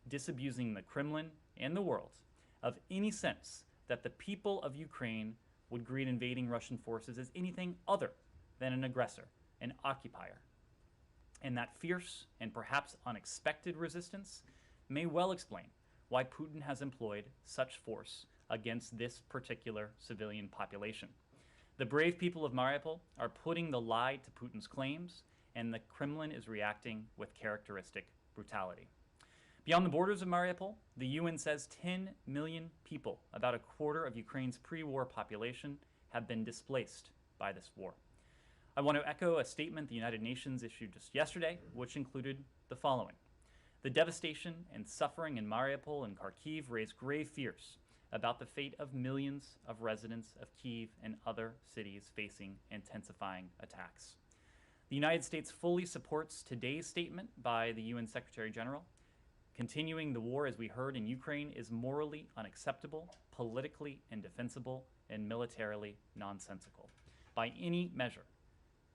disabusing the Kremlin and the world of any sense that the people of Ukraine would greet invading Russian forces as anything other than an aggressor, an occupier. And that fierce and perhaps unexpected resistance may well explain why Putin has employed such force against this particular civilian population. The brave people of Mariupol are putting the lie to Putin's claims, and the Kremlin is reacting with characteristic brutality. Beyond the borders of Mariupol, the UN says 10 million people, about a quarter of Ukraine's pre-war population, have been displaced by this war. I want to echo a statement the United Nations issued just yesterday, which included the following. The devastation and suffering in Mariupol and Kharkiv raise grave fears about the fate of millions of residents of Kyiv and other cities facing intensifying attacks. The United States fully supports today's statement by the UN Secretary General. Continuing the war, as we heard, in Ukraine is morally unacceptable, politically indefensible, and militarily nonsensical. By any measure,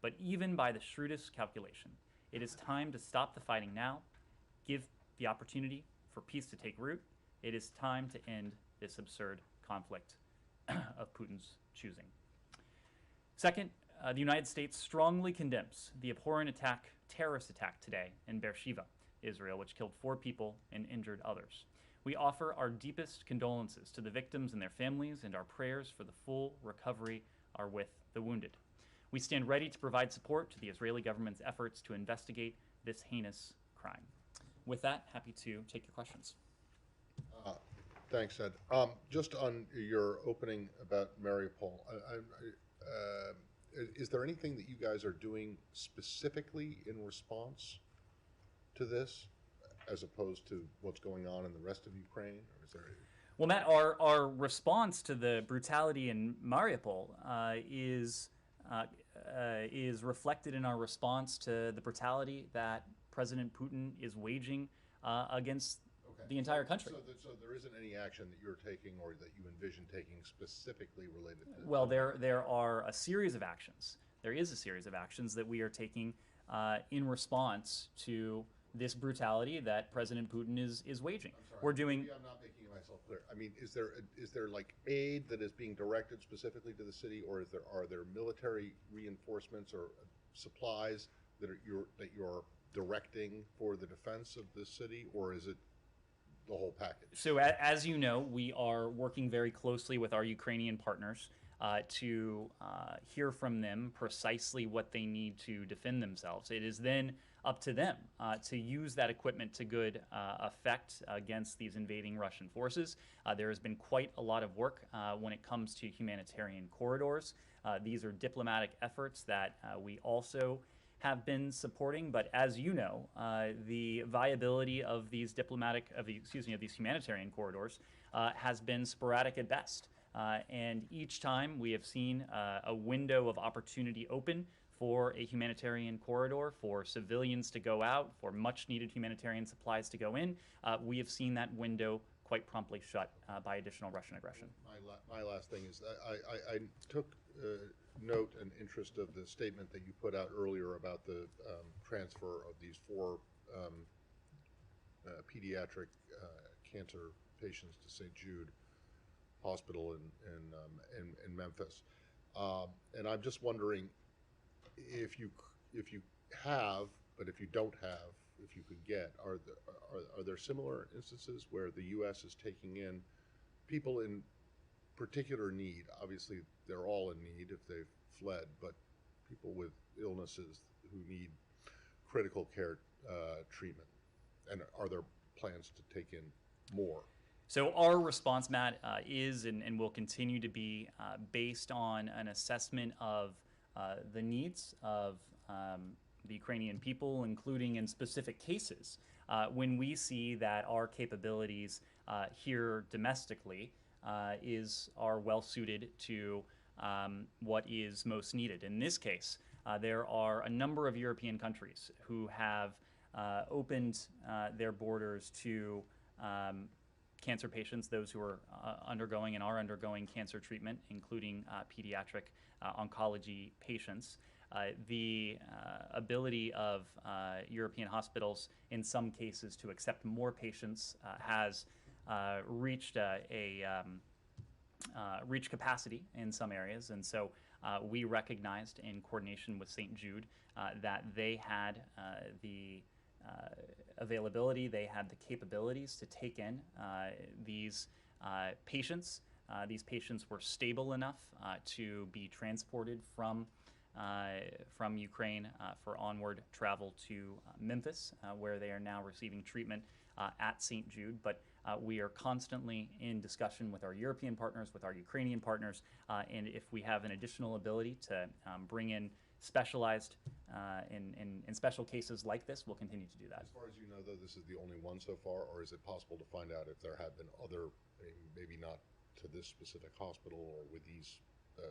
but even by the shrewdest calculation, it is time to stop the fighting now, give the opportunity for peace to take root. It is time to end this absurd conflict of Putin's choosing. Second, the United States strongly condemns the abhorrent terrorist attack today in Beersheba, Israel, which killed 4 people and injured others. We offer our deepest condolences to the victims and their families, and our prayers for the full recovery are with the wounded. We stand ready to provide support to the Israeli government's efforts to investigate this heinous crime. With that, happy to take your questions. Thanks, Ed. Just on your opening about Mariupol, is there anything that you guys are doing specifically in response to this, as opposed to what's going on in the rest of Ukraine? Or is there? Well, Matt, our response to the brutality in Mariupol is reflected in our response to the brutality that President Putin is waging against the entire country. So there isn't any action that you're taking or that you envision taking specifically related to? Well, there are a series of actions. There is a series of actions that we are taking in response to this brutality that President Putin is waging. I'm sorry, we're doing. Maybe I'm not making myself clear. I mean, is there like aid that is being directed specifically to the city, or are there military reinforcements or supplies that you're directing for the defense of the city, or is it the whole package? So as you know, we are working very closely with our Ukrainian partners to hear from them precisely what they need to defend themselves. It is then up to them to use that equipment to good effect against these invading Russian forces. There has been quite a lot of work when it comes to humanitarian corridors. These are diplomatic efforts that we also have been supporting, but as you know, the viability of these these humanitarian corridors has been sporadic at best. And each time we have seen a window of opportunity open for a humanitarian corridor, for civilians to go out, for much needed humanitarian supplies to go in, we have seen that window quite promptly shut by additional Russian aggression. My last thing is I took note and interest of the statement that you put out earlier about the transfer of these 4 pediatric cancer patients to St. Jude Hospital in Memphis, and I'm just wondering if you have, but if you don't have, if you could get, are there similar instances where the U.S. is taking in people in particular need? Obviously, they're all in need if they've fled, but people with illnesses who need critical care treatment. And are there plans to take in more? So our response, Matt, is and will continue to be based on an assessment of the needs of the Ukrainian people, including in specific cases when we see that our capabilities here domestically are well suited to what is most needed. In this case, there are a number of European countries who have opened their borders to cancer patients, those who are undergoing and are undergoing cancer treatment, including pediatric oncology patients. The ability of European hospitals, in some cases, to accept more patients has reached reach capacity in some areas, and so we recognized in coordination with St. Jude that they had the availability, they had the capabilities to take in these patients. These patients were stable enough to be transported from Ukraine for onward travel to Memphis, where they are now receiving treatment at St. Jude. But we are constantly in discussion with our European partners, with our Ukrainian partners, and if we have an additional ability to bring in specialized in special cases like this, we'll continue to do that. As far as you know, though, this is the only one so far, or is it possible to find out if there have been other, maybe not to this specific hospital or with these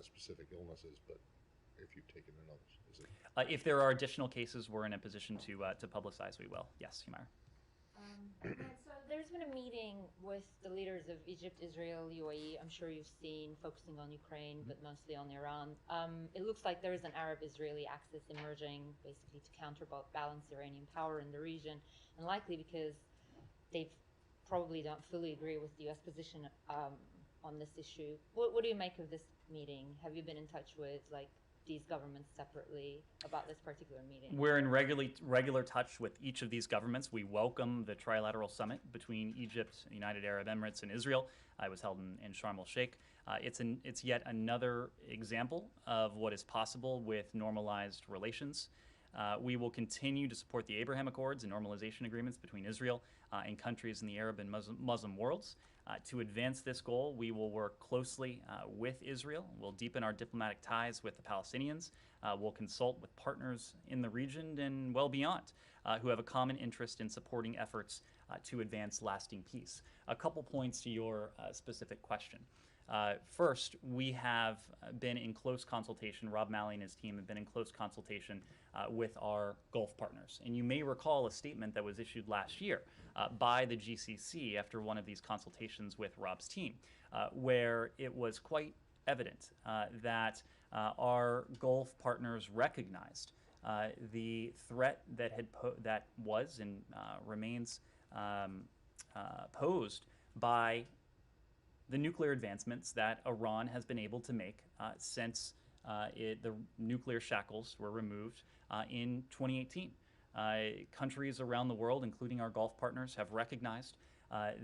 specific illnesses, but if you've taken in others? Is it? If there are additional cases we're in a position to publicize, we will. Yes, Humayr. So there's been a meeting with the leaders of Egypt, Israel, UAE. I'm sure you've seen, focusing on Ukraine, but mostly on Iran. It looks like there is an Arab-Israeli axis emerging, basically to counterbalance Iranian power in the region, and likely because they probably don't fully agree with the U.S. position on this issue. What do you make of this meeting? Have you been in touch with these governments separately about this particular meeting? We're in regular touch with each of these governments. We welcome the trilateral summit between Egypt, United Arab Emirates, and Israel. It was held in Sharm el-Sheikh. It's yet another example of what is possible with normalized relations. We will continue to support the Abraham Accords and normalization agreements between Israel and countries in the Arab and Muslim worlds. To advance this goal, we will work closely with Israel. We'll deepen our diplomatic ties with the Palestinians. We'll consult with partners in the region and well beyond who have a common interest in supporting efforts to advance lasting peace. A couple points to your specific question. First, we have been in close consultation, Rob Malley and his team have been in close consultation with our Gulf partners. And you may recall a statement that was issued last year by the GCC after one of these consultations with Rob's team, where it was quite evident that our Gulf partners recognized the threat that was and remains posed by the nuclear advancements that Iran has been able to make since the nuclear shackles were removed in 2018. Countries around the world, including our Gulf partners, have recognized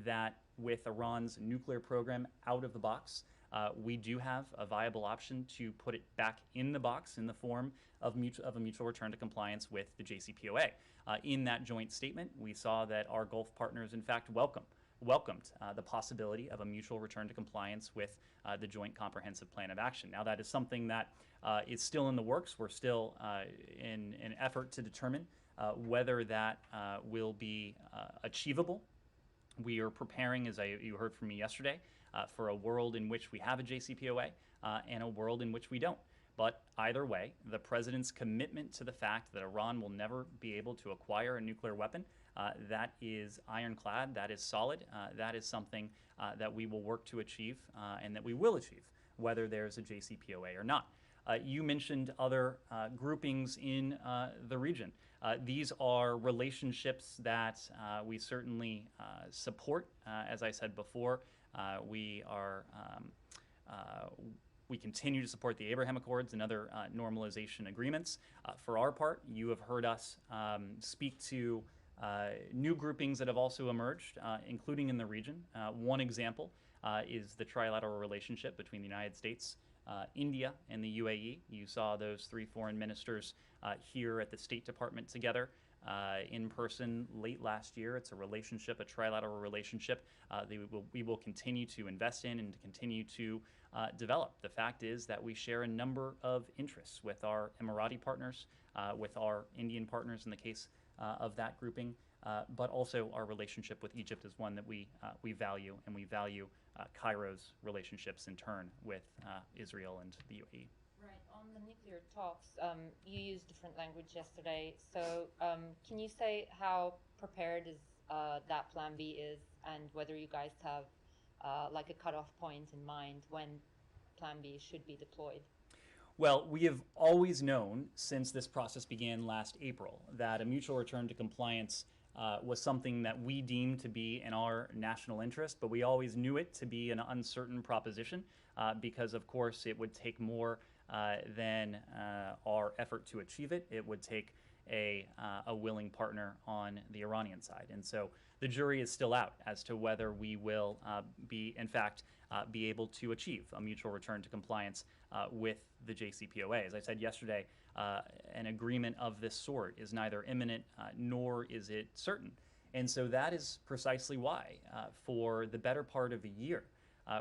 that with Iran's nuclear program out of the box, we do have a viable option to put it back in the box in the form of a mutual return to compliance with the JCPOA. In that joint statement, we saw that our Gulf partners, in fact, welcomed the possibility of a mutual return to compliance with the Joint Comprehensive Plan of Action. Now, that is something that is still in the works. We're still in an effort to determine whether that will be achievable. We are preparing, as you heard from me yesterday, for a world in which we have a JCPOA and a world in which we don't. But either way, the president's commitment to the fact that Iran will never be able to acquire a nuclear weapon, that is ironclad, that is solid, that is something that we will work to achieve and that we will achieve, whether there's a JCPOA or not. You mentioned other groupings in the region. These are relationships that we certainly support. As I said before, we continue to support the Abraham Accords and other normalization agreements. For our part, you have heard us speak to new groupings that have also emerged, including in the region. One example is the trilateral relationship between the United States, India, and the UAE. You saw those three foreign ministers here at the State Department together in person late last year. It's a relationship, a trilateral relationship we will continue to invest in and to continue to develop. The fact is that we share a number of interests with our Emirati partners, with our Indian partners in the case of that grouping, but also our relationship with Egypt is one that we value, and we value Cairo's relationships in turn with Israel and the UAE. Right. On the nuclear talks, you used different language yesterday. So can you say how prepared that Plan B is, and whether you guys have like a cutoff point in mind when Plan B should be deployed? Well, we have always known since this process began last April that a mutual return to compliance was something that we deemed to be in our national interest, but we always knew it to be an uncertain proposition because, of course, it would take more than our effort to achieve it. It would take a willing partner on the Iranian side. And so the jury is still out as to whether we will in fact, be able to achieve a mutual return to compliance with the JCPOA. As I said yesterday, an agreement of this sort is neither imminent nor is it certain. And so that is precisely why, for the better part of a year,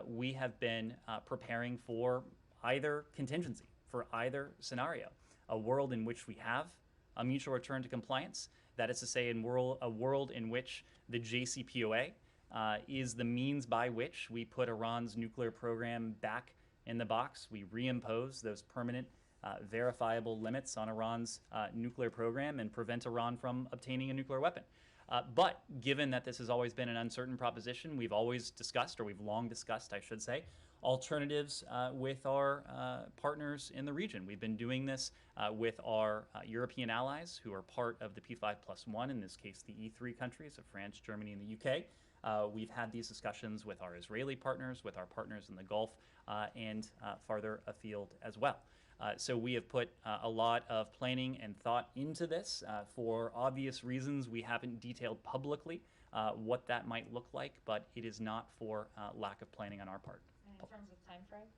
we have been preparing for either contingency, for either scenario, a world in which we have a mutual return to compliance, that is to say, a world in which the JCPOA is the means by which we put Iran's nuclear program back in the box. We reimpose those permanent, verifiable limits on Iran's nuclear program and prevent Iran from obtaining a nuclear weapon. But given that this has always been an uncertain proposition, we've always discussed, or we've long discussed, I should say, alternatives with our partners in the region. We've been doing this with our European allies who are part of the P5+1, in this case the E3 countries of France, Germany, and the UK. We've had these discussions with our Israeli partners, with our partners in the Gulf, and farther afield as well. So we have put a lot of planning and thought into this. For obvious reasons, we haven't detailed publicly what that might look like, but it is not for lack of planning on our part. In terms of time frame?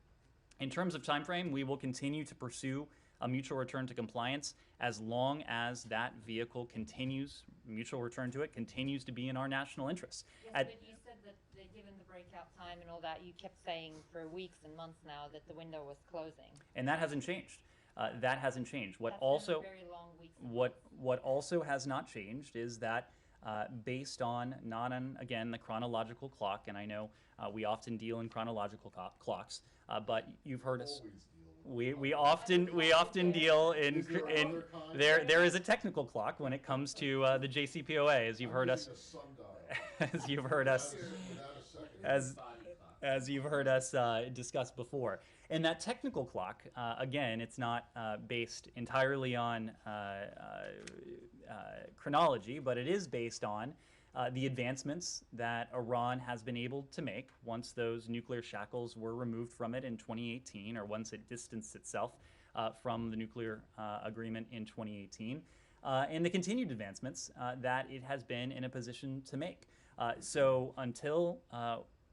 In terms of time frame, we will continue to pursue a mutual return to compliance as long as that vehicle continues, mutual return to it, continues to be in our national interests. Yes, but you said that given the breakout time and all that, you kept saying for weeks and months now that the window was closing. And that hasn't changed. That hasn't changed. That's been a very long weeks and what also has not changed is that based on, not on, again, the chronological clock, and I know we often deal in chronological clocks, but you've heard us. We often deal in there is a technical clock when it comes to the JCPOA, as you've heard us as you've heard us discuss before. And that technical clock, again, it's not based entirely on chronology, but it is based on the advancements that Iran has been able to make once those nuclear shackles were removed from it in 2018, or once it distanced itself from the nuclear agreement in 2018, and the continued advancements that it has been in a position to make. So until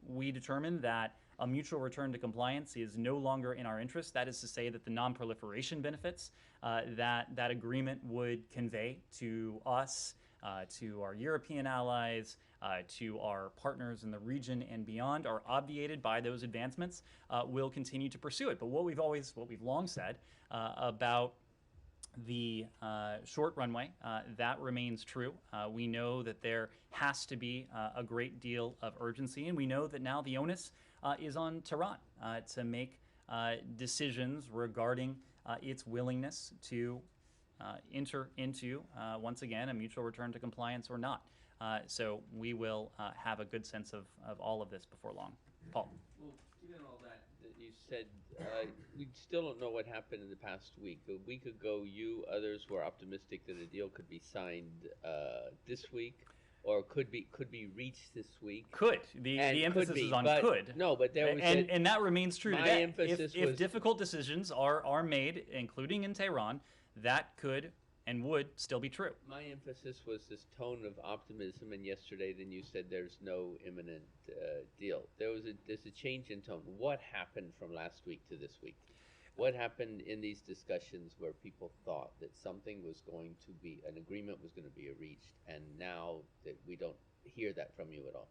we determine that a mutual return to compliance is no longer in our interest, that is to say that the non-proliferation benefits that agreement would convey to us, to our European allies, to our partners in the region and beyond are obviated by those advancements, we'll continue to pursue it. But what we've long said about the short runway, that remains true. We know that there has to be a great deal of urgency, and we know that now the onus is on Tehran to make decisions regarding its willingness to enter into, once again, a mutual return to compliance or not. So we will have a good sense of all of this before long. Paul. Well, given all that you said, we still don't know what happened in the past week. A week ago, you, others were optimistic that a deal could be signed this week, or could be reached this week. Could. The emphasis is on could. No, but there was and that remains true today. Emphasis if difficult decisions are made, including in Tehran, that could and would still be true. My emphasis was this tone of optimism, and yesterday then you said there's no imminent deal. There's a change in tone. What happened from last week to this week? What happened in these discussions where people thought that something was going to be, an agreement was going to be reached, and now that we don't hear that from you at all?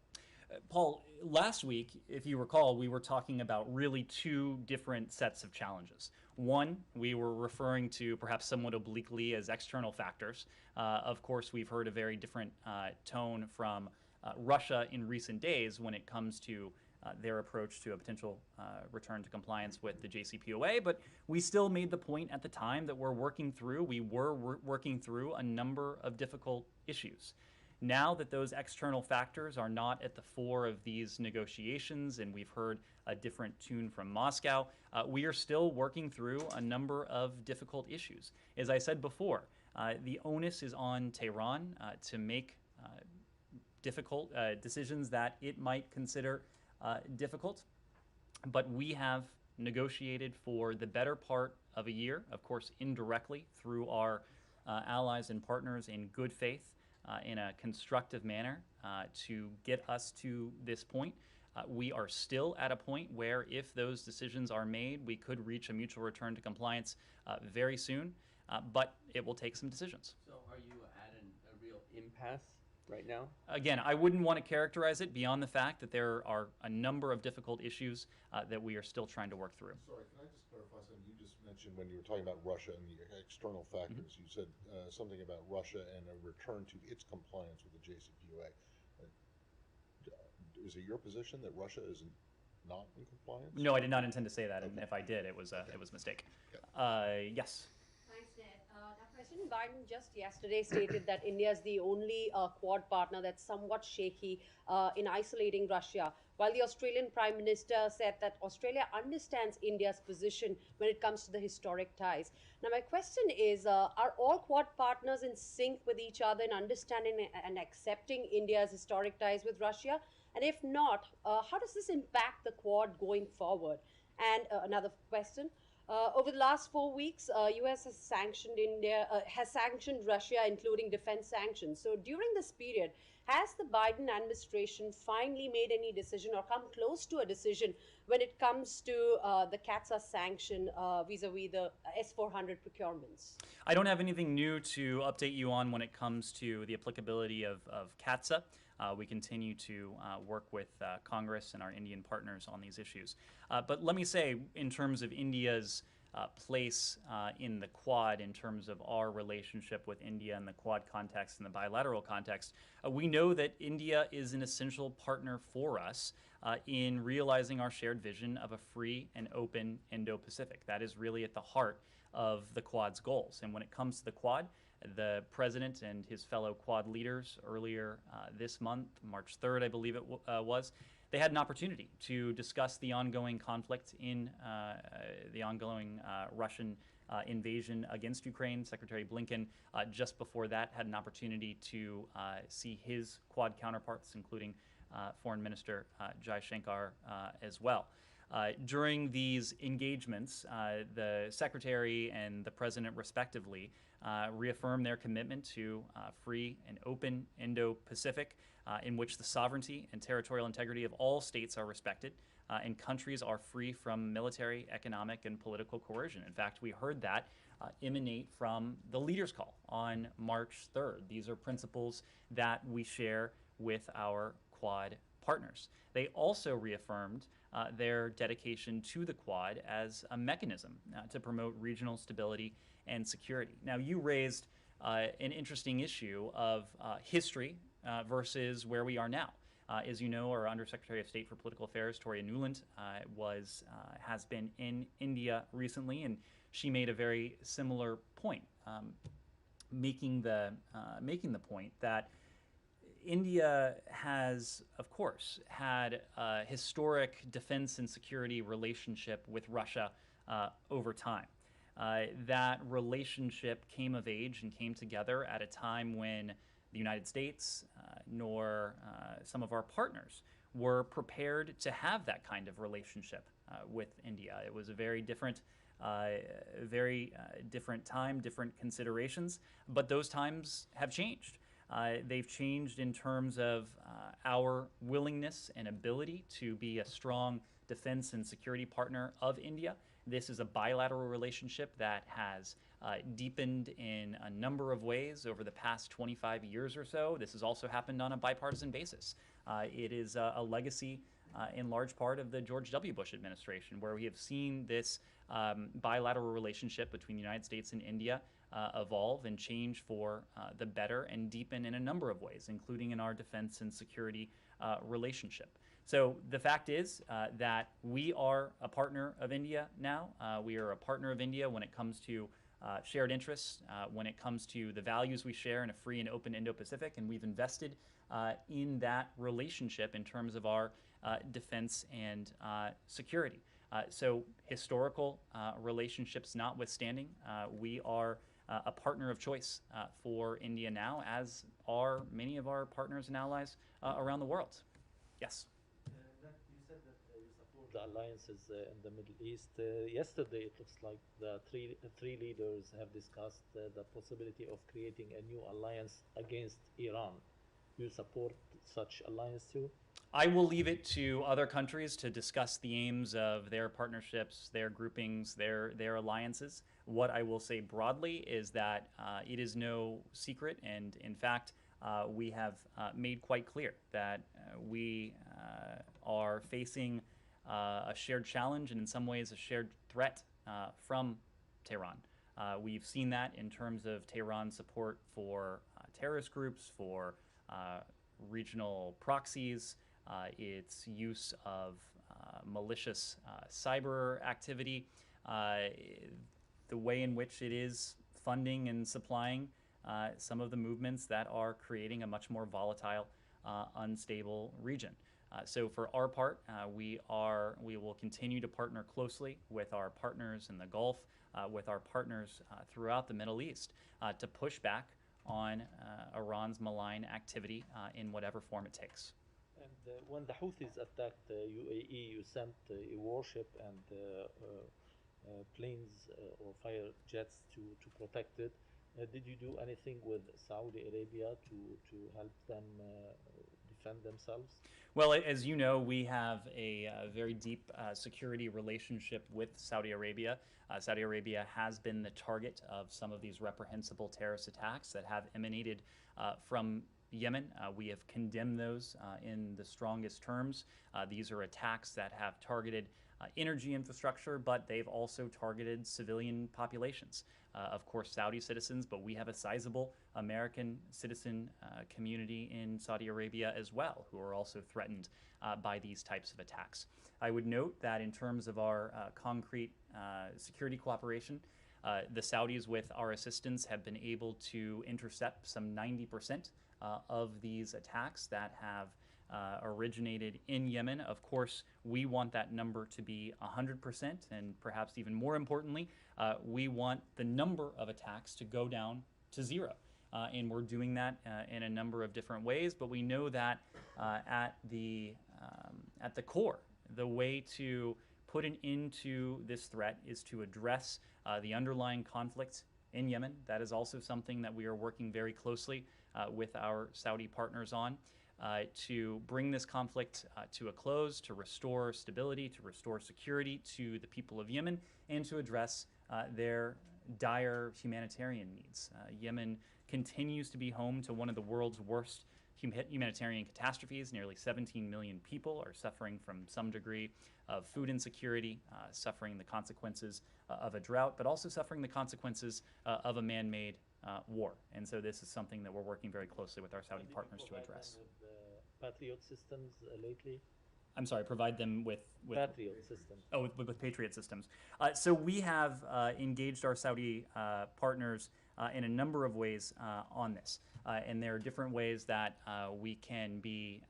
Paul, last week, if you recall, we were talking about really two different sets of challenges. One, we were referring to perhaps somewhat obliquely as external factors. Of course, we've heard a very different tone from Russia in recent days when it comes to their approach to a potential return to compliance with the JCPOA, but we still made the point at the time that we were working through a number of difficult issues. Now that those external factors are not at the fore of these negotiations, and we've heard a different tune from Moscow, we are still working through a number of difficult issues. As I said before, the onus is on Tehran to make difficult decisions that it might consider difficult. But we have negotiated for the better part of a year, of course, indirectly through our allies and partners in good faith, in a constructive manner, to get us to this point. We are still at a point where, if those decisions are made, we could reach a mutual return to compliance very soon, but it will take some decisions. So are you at a real impasse right now? Again, I wouldn't want to characterize it beyond the fact that there are a number of difficult issues that we are still trying to work through. Sorry, can I just clarify something? You just mentioned when you were talking about Russia and the external factors, you said something about Russia and a return to its compliance with the JCPOA. Is it your position that Russia is not in compliance? No, I did not intend to say that, and if I did, it was a mistake. Yes. Thanks, Ned. Now, President Biden just yesterday stated that India is the only Quad partner that's somewhat shaky in isolating Russia, while the Australian Prime Minister said that Australia understands India's position when it comes to the historic ties. Now, my question is, are all Quad partners in sync with each other in understanding and accepting India's historic ties with Russia? And if not, how does this impact the Quad going forward? And another question. Over the last 4 weeks, U.S. has sanctioned Russia, including defense sanctions. So during this period, has the Biden administration finally made any decision or come close to a decision when it comes to the CAATSA sanction vis-a-vis the S-400 procurements? I don't have anything new to update you on when it comes to the applicability of CAATSA. We continue to work with Congress and our Indian partners on these issues. But let me say, in terms of India's place in the Quad, in terms of our relationship with India in the Quad context and the bilateral context, we know that India is an essential partner for us in realizing our shared vision of a free and open Indo-Pacific. That is really at the heart of the Quad's goals. And when it comes to the Quad, the president and his fellow Quad leaders earlier this month, March 3rd, I believe it was, they had an opportunity to discuss the ongoing conflict in the ongoing Russian invasion against Ukraine. Secretary Blinken, just before that, had an opportunity to see his Quad counterparts, including Foreign Minister Jaishankar as well. During these engagements, the Secretary and the President, respectively, reaffirmed their commitment to free and open Indo-Pacific, in which the sovereignty and territorial integrity of all states are respected, and countries are free from military, economic, and political coercion. In fact, we heard that emanate from the leaders' call on March 3rd. These are principles that we share with our Quad partners. They also reaffirmed their dedication to the Quad as a mechanism to promote regional stability and security. Now, you raised an interesting issue of history versus where we are now. As you know, our Undersecretary of State for Political Affairs, Toria Nuland, has been in India recently, and she made a very similar point, making the point that India has, of course, had a historic defense and security relationship with Russia over time. That relationship came of age and came together at a time when the United States nor some of our partners were prepared to have that kind of relationship with India. It was a very different time, different considerations, but those times have changed. They've changed in terms of our willingness and ability to be a strong defense and security partner of India. This is a bilateral relationship that has deepened in a number of ways over the past 25 years or so. This has also happened on a bipartisan basis. It is a legacy in large part of the George W. Bush administration, where we have seen this bilateral relationship between the United States and India evolve and change for the better and deepen in a number of ways, including in our defense and security relationship. So the fact is that we are a partner of India now. We are a partner of India when it comes to shared interests when it comes to the values we share in a free and open Indo-Pacific, and we've invested in that relationship in terms of our defense and security. So historical relationships notwithstanding, we are a partner of choice for India now, as are many of our partners and allies around the world. Yes? You said that you support the alliances in the Middle East. Yesterday, it looks like the three leaders have discussed the possibility of creating a new alliance against Iran. Do you support such alliance too? I will leave it to other countries to discuss the aims of their partnerships, their groupings, their alliances. What I will say broadly is that it is no secret, and in fact, we have made quite clear that we are facing a shared challenge and in some ways a shared threat from Tehran. We've seen that in terms of Tehran's support for terrorist groups, for regional proxies, its use of malicious cyber activity, the way in which it is funding and supplying some of the movements that are creating a much more volatile, unstable region. So for our part, we will continue to partner closely with our partners in the Gulf, with our partners throughout the Middle East, to push back on Iran's malign activity in whatever form it takes. And when the Houthis attacked UAE, you sent a warship and planes or fire jets to protect it. Did you do anything with Saudi Arabia to help them defend themselves? Well, as you know, we have a very deep security relationship with Saudi Arabia. Saudi Arabia has been the target of some of these reprehensible terrorist attacks that have emanated from Yemen. We have condemned those in the strongest terms. These are attacks that have targeted energy infrastructure, but they've also targeted civilian populations. Of course, Saudi citizens, but we have a sizable American citizen community in Saudi Arabia as well, who are also threatened by these types of attacks. I would note that in terms of our concrete security cooperation, the Saudis, with our assistance, have been able to intercept some 90% of these attacks that have originated in Yemen. Of course, we want that number to be 100%, and perhaps even more importantly, we want the number of attacks to go down to zero. And we're doing that in a number of different ways, but we know that at the core, the way to put an end to this threat is to address the underlying conflict in Yemen. That is also something that we are working very closely with our Saudi partners on, to bring this conflict to a close, to restore stability, to restore security to the people of Yemen, and to address their dire humanitarian needs. Yemen continues to be home to one of the world's worst humanitarian catastrophes. Nearly 17 million people are suffering from some degree of food insecurity, suffering the consequences of a drought, but also suffering the consequences of a man-made war. And so this is something that we're working very closely with our Saudi partners to address. With Patriot systems lately? I'm sorry, provide them with Patriot systems. Oh, with Patriot systems. So we have engaged our Saudi partners in a number of ways on this. And there are different ways that we can be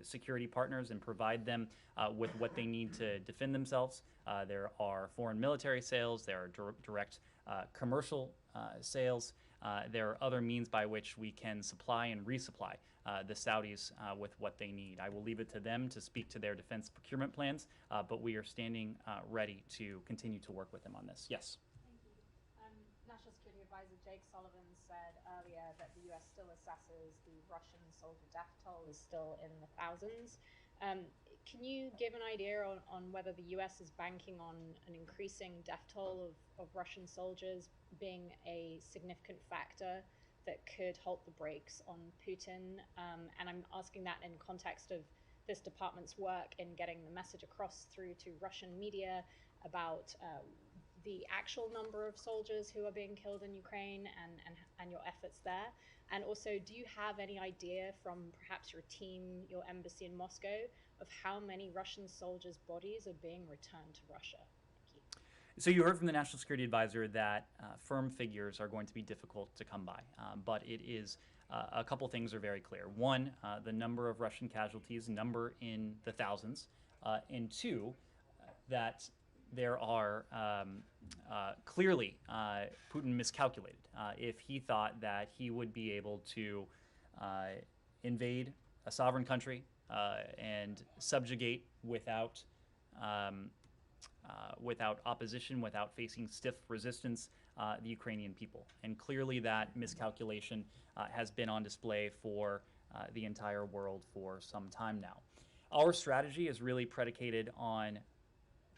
security partners and provide them with what they need to defend themselves. There are foreign military sales, there are direct commercial sales. There are other means by which we can supply and resupply the Saudis with what they need. I will leave it to them to speak to their defense procurement plans, but we are standing ready to continue to work with them on this. Yes? Thank you. National Security Advisor Jake Sullivan said earlier that the US still assesses the Russian soldier death toll is still in the thousands. Can you give an idea on whether the US is banking on an increasing death toll of Russian soldiers being a significant factor that could halt the brakes on Putin? And I'm asking that in context of this department's work in getting the message across through to Russian media about the actual number of soldiers who are being killed in Ukraine and your efforts there. And also, do you have any idea from perhaps your team, your embassy in Moscow, of how many Russian soldiers' bodies are being returned to Russia? Thank you. So you heard from the National Security Advisor that firm figures are going to be difficult to come by, but it is a couple things are very clear. One, the number of Russian casualties number in the thousands, and two, that there are clearly Putin miscalculated if he thought that he would be able to invade a sovereign country and subjugate without opposition, without facing stiff resistance, the Ukrainian people. And clearly that miscalculation has been on display for the entire world for some time now. Our strategy is really predicated on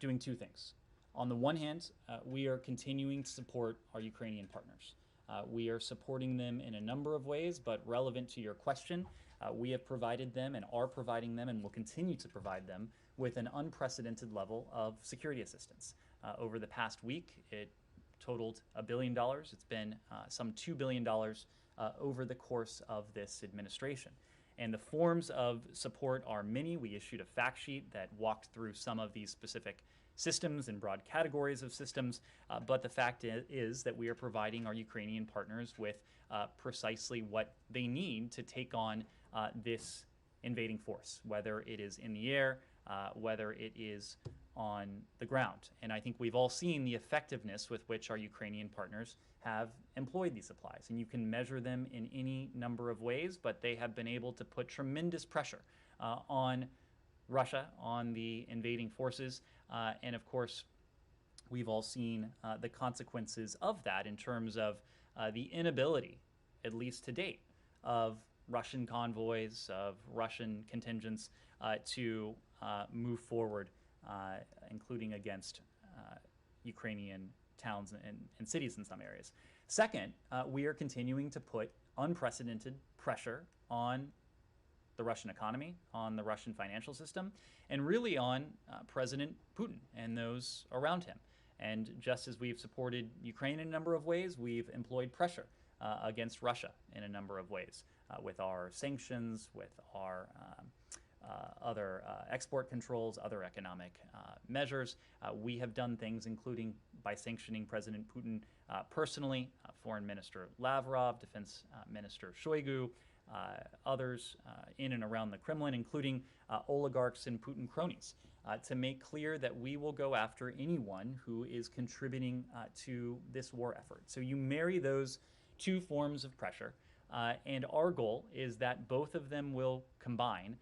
doing two things. On the one hand, we are continuing to support our Ukrainian partners. We are supporting them in a number of ways, but relevant to your question, we have provided them and are providing them and will continue to provide them with an unprecedented level of security assistance. Over the past week, it totaled $1 billion. It's been some $2 billion over the course of this administration. And the forms of support are many. We issued a fact sheet that walked through some of these specific systems and broad categories of systems, but the fact is that we are providing our Ukrainian partners with precisely what they need to take on this invading force, whether it is in the air, whether it is on the ground. And I think we've all seen the effectiveness with which our Ukrainian partners have employed these supplies. And you can measure them in any number of ways, but they have been able to put tremendous pressure on Russia, on the invading forces. And of course, we've all seen the consequences of that in terms of the inability, at least to date, of Russian convoys, of Russian contingents to move forward, including against Ukrainian towns and cities in some areas. Second, we are continuing to put unprecedented pressure on the Russian economy, on the Russian financial system, and really on President Putin and those around him. And just as we've supported Ukraine in a number of ways, we've employed pressure against Russia in a number of ways with our sanctions, with our other export controls, other economic measures. We have done things including by sanctioning President Putin personally, Foreign Minister Lavrov, Defense Minister Shoigu, others in and around the Kremlin, including oligarchs and Putin cronies, to make clear that we will go after anyone who is contributing to this war effort. So you marry those two forms of pressure, and our goal is that both of them will combine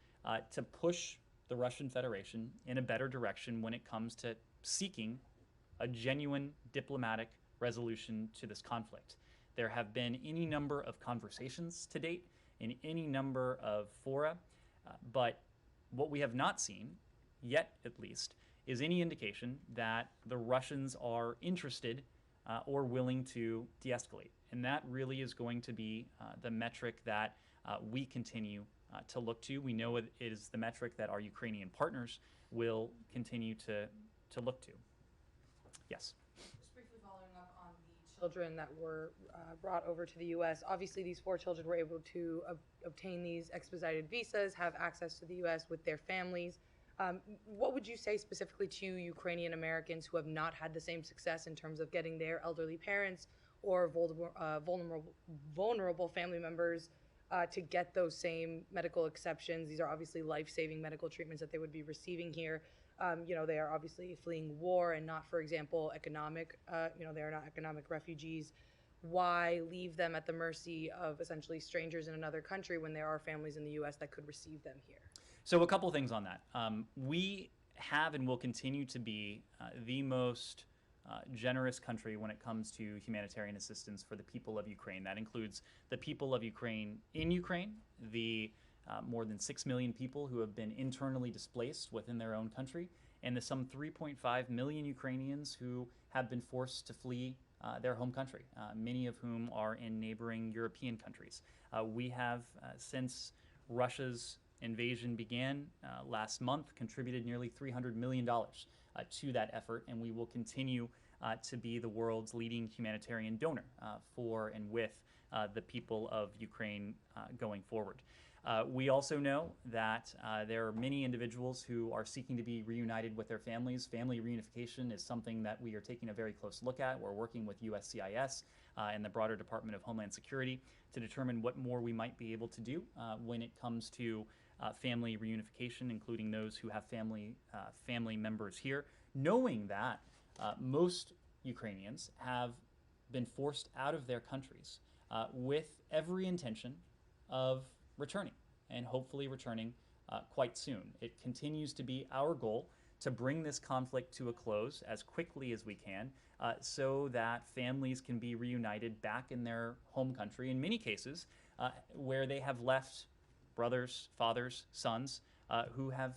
to push the Russian Federation in a better direction when it comes to seeking a genuine diplomatic resolution to this conflict. There have been any number of conversations to date in any number of fora, but what we have not seen, yet at least, is any indication that the Russians are interested or willing to de-escalate. And that really is going to be the metric that we continue to look to. We know it is the metric that our Ukrainian partners will continue to look to. Yes? Just briefly following up on the children that were brought over to the U.S. Obviously, these 4 children were able to obtain these expedited visas, have access to the U.S. with their families. What would you say specifically to Ukrainian Americans who have not had the same success in terms of getting their elderly parents or vulnerable family members to get those same medical exceptions? These are obviously life-saving medical treatments that they would be receiving here. They are obviously fleeing war and not, for example, economic, they are not economic refugees. Why leave them at the mercy of essentially strangers in another country when there are families in the U.S. that could receive them here? So a couple things on that. We have and will continue to be the most generous country when it comes to humanitarian assistance for the people of Ukraine. That includes the people of Ukraine in Ukraine, the more than 6 million people who have been internally displaced within their own country, and the some 3.5 million Ukrainians who have been forced to flee their home country, many of whom are in neighboring European countries. We have, since Russia's invasion began last month, contributed nearly $300 million to that effort, and we will continue to be the world's leading humanitarian donor for and with the people of Ukraine going forward. We also know that there are many individuals who are seeking to be reunited with their families. Family reunification is something that we are taking a very close look at. We're working with USCIS and the broader Department of Homeland Security to determine what more we might be able to do when it comes to family reunification, including those who have family members here, knowing that most Ukrainians have been forced out of their countries with every intention of returning, and hopefully returning quite soon. It continues to be our goal to bring this conflict to a close as quickly as we can so that families can be reunited back in their home country, in many cases where they have left brothers, fathers, sons who have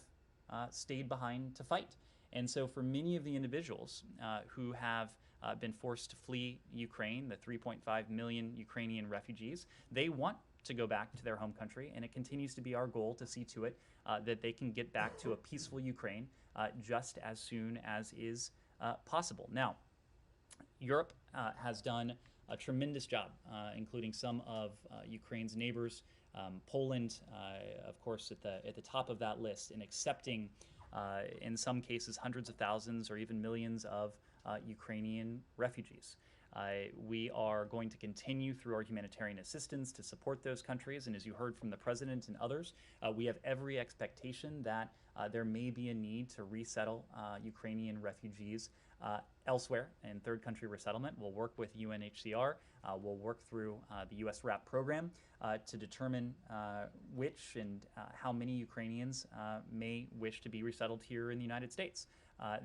stayed behind to fight. And so for many of the individuals who have been forced to flee Ukraine, the 3.5 million Ukrainian refugees, they want to go back to their home country, and it continues to be our goal to see to it that they can get back to a peaceful Ukraine just as soon as is possible. Now, Europe has done a tremendous job, including some of Ukraine's neighbors. Poland, of course, at the top of that list, in accepting, in some cases, hundreds of thousands or even millions of Ukrainian refugees. We are going to continue through our humanitarian assistance to support those countries, and as you heard from the President and others, we have every expectation that there may be a need to resettle Ukrainian refugees elsewhere in third country resettlement. We'll work with UNHCR, we'll work through the US RAP program to determine which and how many Ukrainians may wish to be resettled here in the United States.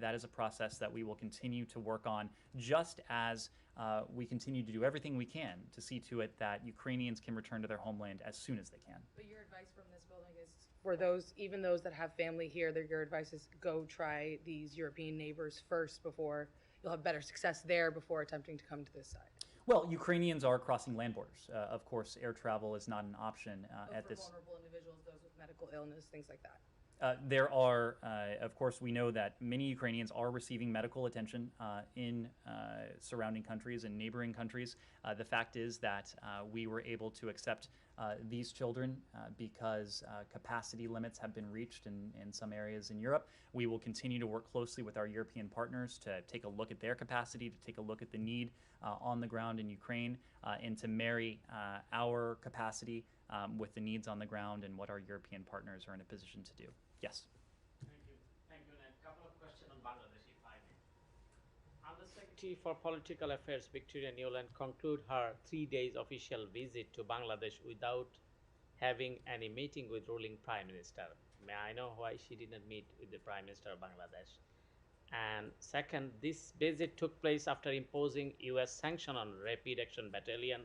That is a process that we will continue to work on, just as we continue to do everything we can to see to it that Ukrainians can return to their homeland as soon as they can. But your advice from this building is for those, even those that have family here, that your advice is go try these European neighbors first before you'll have better success there before attempting to come to this side. Well, Ukrainians are crossing land borders. Of course, air travel is not an option at this. For vulnerable individuals, those with medical illness, things like that. There are, of course, we know that many Ukrainians are receiving medical attention in surrounding countries and neighboring countries. The fact is that we were able to accept these children because capacity limits have been reached in some areas in Europe. We will continue to work closely with our European partners to take a look at their capacity, to take a look at the need on the ground in Ukraine, and to marry our capacity with the needs on the ground and what our European partners are in a position to do. Yes. Thank you, Ned. Couple of questions on Bangladesh, if I may. Undersecretary for Political Affairs Victoria Newland conclude her 3 days official visit to Bangladesh without having any meeting with ruling Prime Minister. May I know why she didn't meet with the Prime Minister of Bangladesh? And second, this visit took place after imposing US sanction on Rapid Action Battalion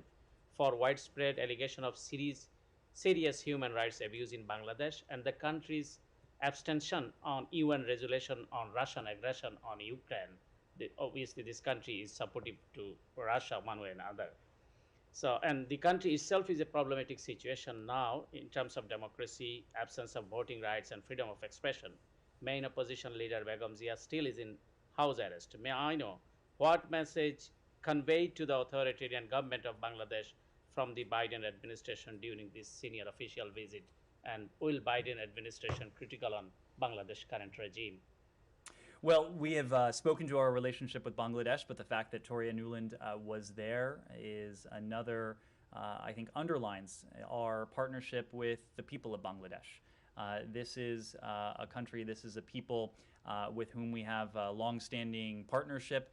for widespread allegation of serious human rights abuse in Bangladesh and the country's abstention on UN resolution on Russian aggression on Ukraine. Obviously, this country is supportive to Russia one way or another. So, and the country itself is a problematic situation now in terms of democracy, absence of voting rights, and freedom of expression. Main opposition leader Begum Zia still is in house arrest. May I know what message conveyed to the authoritarian government of Bangladesh from the Biden administration during this senior official visit, and will Biden administration critical on Bangladesh current regime? Well, we have spoken to our relationship with Bangladesh, but the fact that Toria Nuland was there is another, I think, underlines our partnership with the people of Bangladesh. This is a country, this is a people with whom we have a long-standing partnership.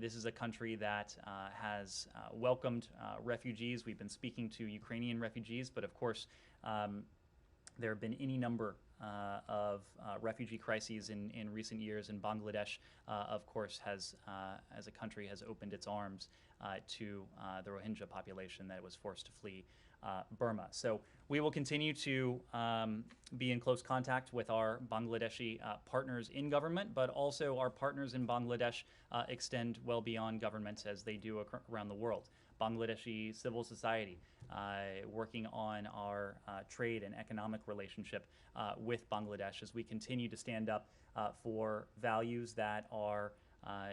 This is a country that has welcomed refugees. We've been speaking to Ukrainian refugees, but of course, there have been any number of refugee crises in recent years, and Bangladesh, of course, has, as a country, has opened its arms to the Rohingya population that was forced to flee Burma. So we will continue to be in close contact with our Bangladeshi partners in government, but also our partners in Bangladesh extend well beyond government as they do around the world. Bangladeshi civil society, working on our trade and economic relationship with Bangladesh as we continue to stand up for values that are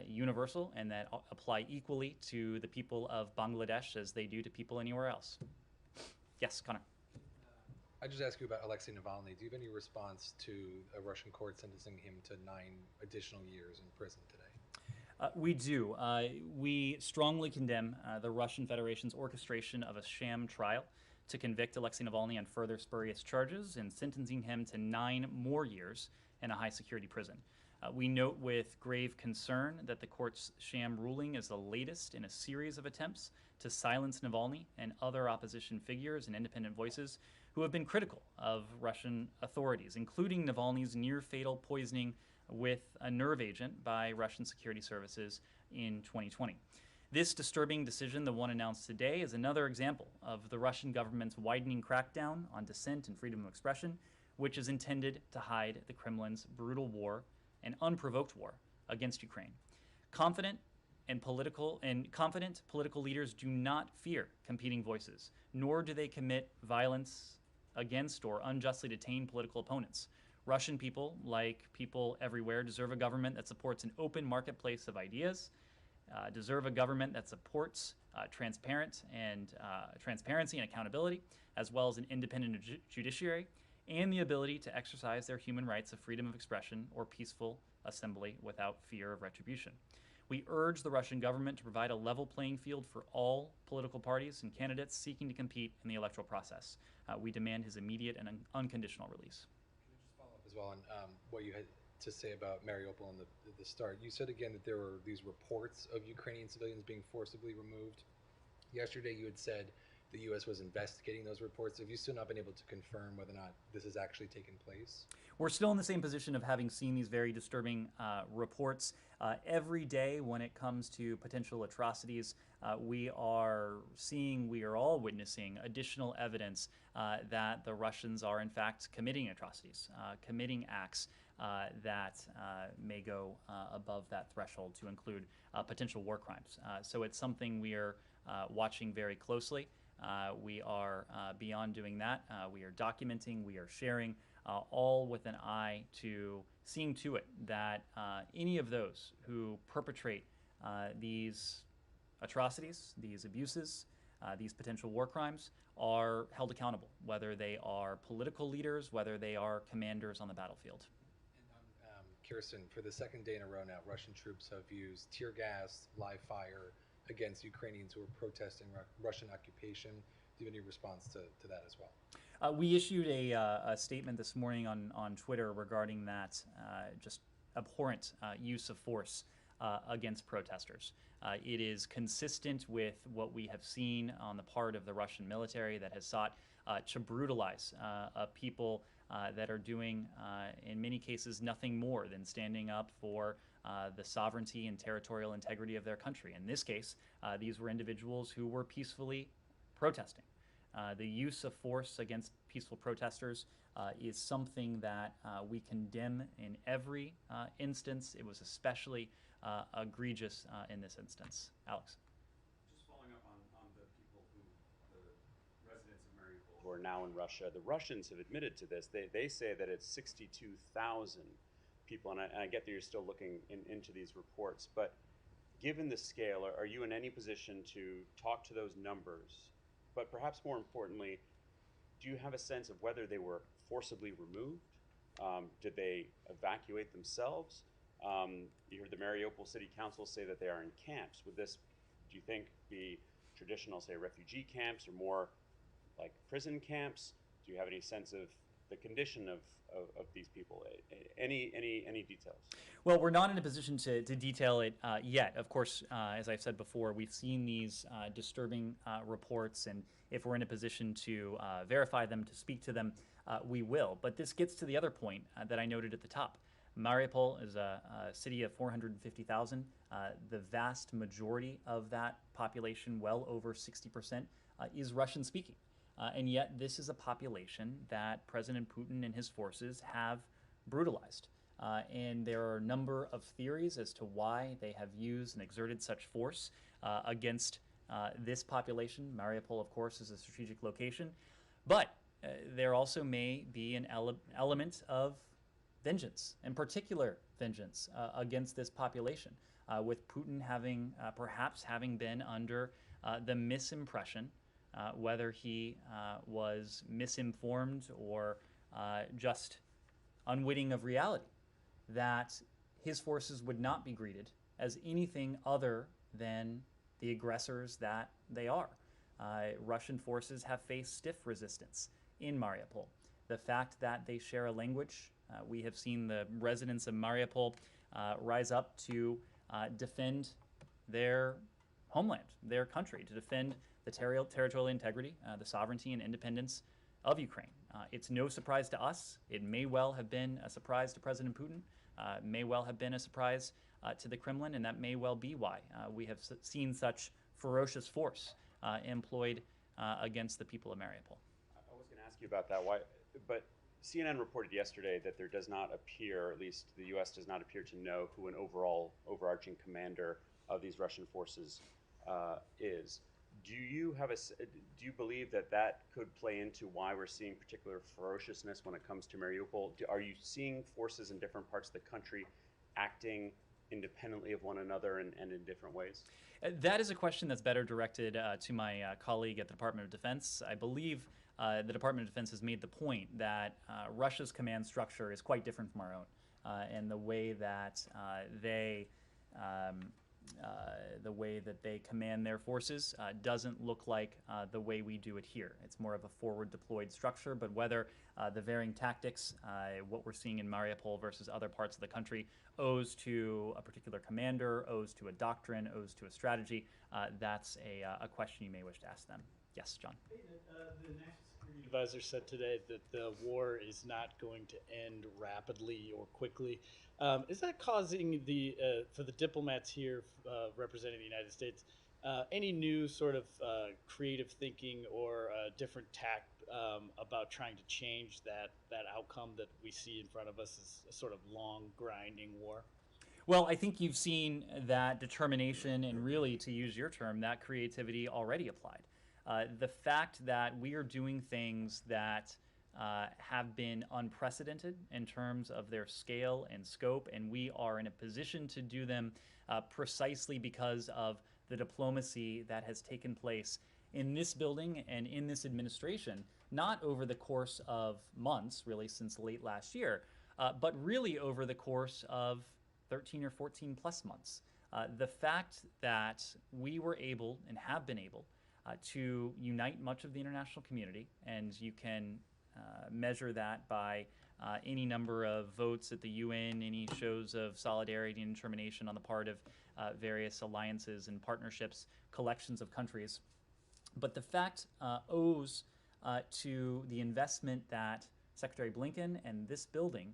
universal and that apply equally to the people of Bangladesh as they do to people anywhere else. Yes, Connor. I just ask you about Alexei Navalny. Do you have any response to a Russian court sentencing him to 9 additional years in prison today? We do. We strongly condemn the Russian Federation's orchestration of a sham trial to convict Alexei Navalny on further spurious charges and sentencing him to 9 more years in a high-security prison. We note with grave concern that the court's sham ruling is the latest in a series of attempts to silence Navalny and other opposition figures and independent voices who have been critical of Russian authorities, including Navalny's near-fatal poisoning with a nerve agent by Russian security services in 2020. This disturbing decision, the one announced today, is another example of the Russian government's widening crackdown on dissent and freedom of expression, which is intended to hide the Kremlin's brutal war and unprovoked war against Ukraine. Confident political leaders do not fear competing voices, nor do they commit violence against or unjustly detain political opponents. Russian people, like people everywhere, deserve a government that supports an open marketplace of ideas, deserve a government that supports transparency and accountability, as well as an independent judiciary, and the ability to exercise their human rights of freedom of expression or peaceful assembly without fear of retribution. We urge the Russian government to provide a level playing field for all political parties and candidates seeking to compete in the electoral process. We demand his immediate and unconditional release. As well on what you had to say about Mariupol in the start. You said again that there were these reports of Ukrainian civilians being forcibly removed. Yesterday you had said the U.S. was investigating those reports. Have you still not been able to confirm whether or not this has actually taken place? We're still in the same position of having seen these very disturbing reports. Every day when it comes to potential atrocities, we are all witnessing additional evidence that the Russians are in fact committing atrocities, committing acts that may go above that threshold to include potential war crimes. So it's something we are watching very closely. We are beyond doing that. We are documenting, we are sharing, all with an eye to seeing to it that any of those who perpetrate these atrocities, these abuses, these potential war crimes are held accountable, whether they are political leaders, whether they are commanders on the battlefield. And Kirsten, for the second day in a row now, Russian troops have used tear gas, live fire against Ukrainians who are protesting Russian occupation. Do you have any response to that as well? We issued a statement this morning on Twitter regarding that just abhorrent use of force against protesters. It is consistent with what we have seen on the part of the Russian military that has sought to brutalize people that are doing, in many cases, nothing more than standing up for the sovereignty and territorial integrity of their country. In this case, these were individuals who were peacefully protesting. The use of force against peaceful protesters is something that we condemn in every instance. It was especially egregious in this instance. Alex. Just following up on the people the residents of Mariupol who are now in Russia, the Russians have admitted to this. They say that it's 62,000 people, and I get that you're still looking into these reports, but given the scale, are you in any position to talk to those numbers? But perhaps more importantly, do you have a sense of whether they were forcibly removed? Did they evacuate themselves? You heard the Mariupol City Council say that they are in camps. Would this, do you think, be traditional, say, refugee camps or more like prison camps? Do you have any sense of the condition of these people? Any details? Well, we're not in a position to detail it yet. Of course, as I've said before, we've seen these disturbing reports, and if we're in a position to verify them, to speak to them, we will. But this gets to the other point that I noted at the top. Mariupol is a city of 450,000. The vast majority of that population, well over 60%, is Russian-speaking. And yet this is a population that President Putin and his forces have brutalized. And there are a number of theories as to why they have used and exerted such force against this population. Mariupol, of course, is a strategic location. But there also may be an element of vengeance, in particular vengeance, against this population, with Putin having perhaps having been under the misimpression whether he was misinformed or just unwitting of reality, that his forces would not be greeted as anything other than the aggressors that they are. Russian forces have faced stiff resistance in Mariupol. The fact that they share a language, we have seen the residents of Mariupol rise up to defend their homeland, their country, to defend the territorial integrity, the sovereignty and independence of Ukraine. It's no surprise to us. It may well have been a surprise to President Putin, may well have been a surprise to the Kremlin, and that may well be why we have seen such ferocious force employed against the people of Mariupol. I was going to ask you about that. Why? But CNN reported yesterday that there does not appear, at least the U.S. does not appear to know who an overarching commander of these Russian forces is. Do you believe that could play into why we're seeing particular ferociousness when it comes to Mariupol? Are you seeing forces in different parts of the country acting independently of one another and in different ways? That is a question that's better directed to my colleague at the Department of Defense. I believe the Department of Defense has made the point that Russia's command structure is quite different from our own, and the way that they command their forces doesn't look like the way we do it here. It's more of a forward deployed structure, but whether the varying tactics, what we're seeing in Mariupol versus other parts of the country, owes to a particular commander, owes to a doctrine, owes to a strategy, that's a question you may wish to ask them. Yes, John. The National Security Advisor said today that the war is not going to end rapidly or quickly. Is that causing for the diplomats here representing the United States, any new sort of creative thinking or different tact about trying to change that outcome that we see in front of us as a sort of long, grinding war? Well, I think you've seen that determination and really, to use your term, that creativity already applied. The fact that we are doing things that have been unprecedented in terms of their scale and scope, and we are in a position to do them precisely because of the diplomacy that has taken place in this building and in this administration, not over the course of months, really since late last year, but really over the course of 13 or 14 plus months. The fact that we were able and have been able to unite much of the international community, and you can measure that by any number of votes at the UN, any shows of solidarity and determination on the part of various alliances and partnerships, collections of countries. But the fact owes to the investment that Secretary Blinken and this building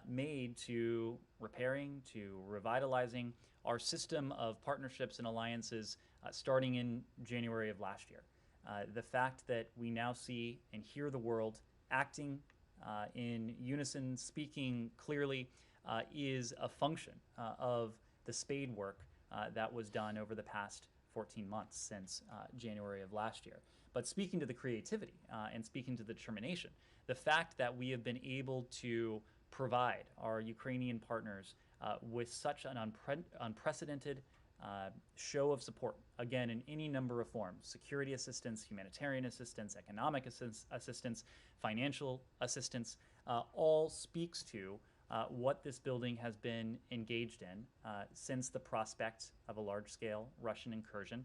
made to repairing, to revitalizing our system of partnerships and alliances starting in January of last year. The fact that we now see and hear the world acting in unison, speaking clearly, is a function of the spade work that was done over the past 14 months since January of last year. But speaking to the creativity and speaking to the determination, the fact that we have been able to provide our Ukrainian partners with such an unprecedented show of support, again, in any number of forms: security assistance, humanitarian assistance, economic assistance, financial assistance, all speaks to what this building has been engaged in since the prospect of a large-scale Russian incursion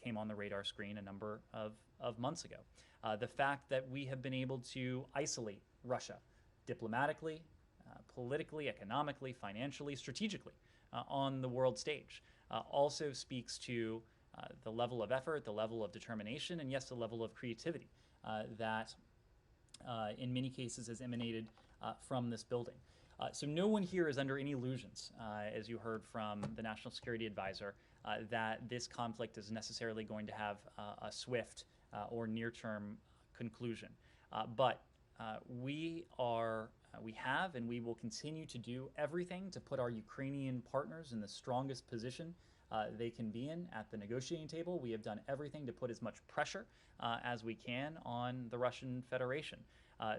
came on the radar screen a number of months ago. The fact that we have been able to isolate Russia diplomatically, politically, economically, financially, strategically on the world stage also speaks to the level of effort, the level of determination, and yes, the level of creativity that in many cases has emanated from this building. So no one here is under any illusions, as you heard from the National Security Advisor, that this conflict is necessarily going to have a swift or near-term conclusion. But we have and we will continue to do everything to put our Ukrainian partners in the strongest position they can be in at the negotiating table. We have done everything to put as much pressure as we can on the Russian Federation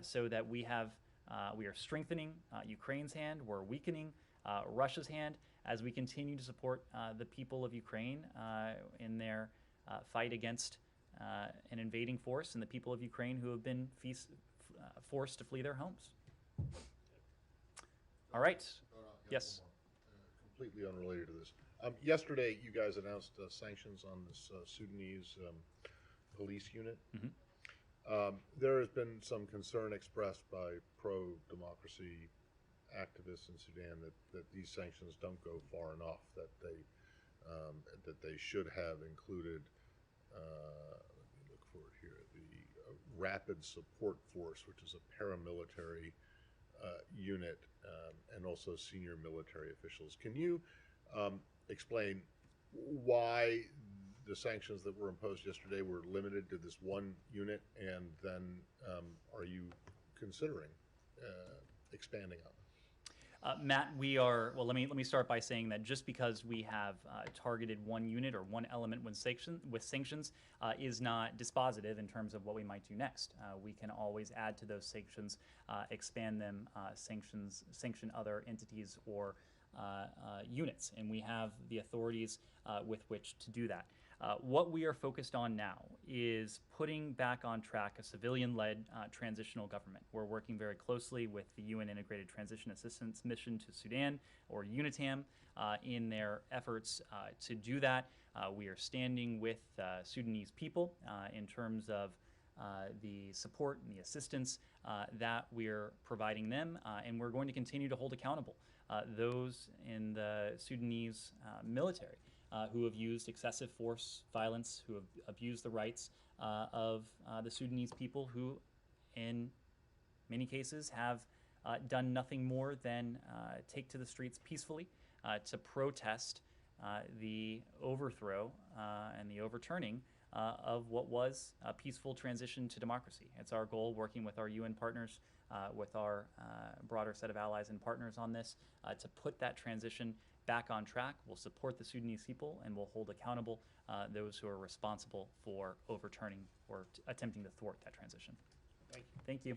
so that we are strengthening Ukraine's hand, we're weakening Russia's hand as we continue to support the people of Ukraine in their fight against an invading force and the people of Ukraine who have been forced to flee their homes. All right. Yes. Completely unrelated to this. Yesterday, you guys announced sanctions on this Sudanese police unit. There has been some concern expressed by pro-democracy activists in Sudan that these sanctions don't go far enough, that they should have included, let me look for it here, the Rapid Support Force, which is a paramilitary unit, and also senior military officials. Can you explain why the sanctions that were imposed yesterday were limited to this one unit, and then are you considering expanding on them? Matt, we are, well, let me start by saying that just because we have targeted one unit or one element with sanctions is not dispositive in terms of what we might do next. We can always add to those sanctions, expand them, sanction other entities or units, and we have the authorities with which to do that. What we are focused on now is putting back on track a civilian-led transitional government. We're working very closely with the UN Integrated Transition Assistance Mission to Sudan, or UNITAM, in their efforts to do that. We are standing with Sudanese people in terms of the support and the assistance that we're providing them, and we're going to continue to hold accountable those in the Sudanese military who have used excessive force, violence, who have abused the rights of the Sudanese people, who in many cases have done nothing more than take to the streets peacefully to protest the overthrow and the overturning of what was a peaceful transition to democracy. It's our goal, working with our UN partners, with our broader set of allies and partners on this, to put that transition back on track. We'll support the Sudanese people, and we'll hold accountable those who are responsible for overturning or attempting to thwart that transition. Thank you. Thank you.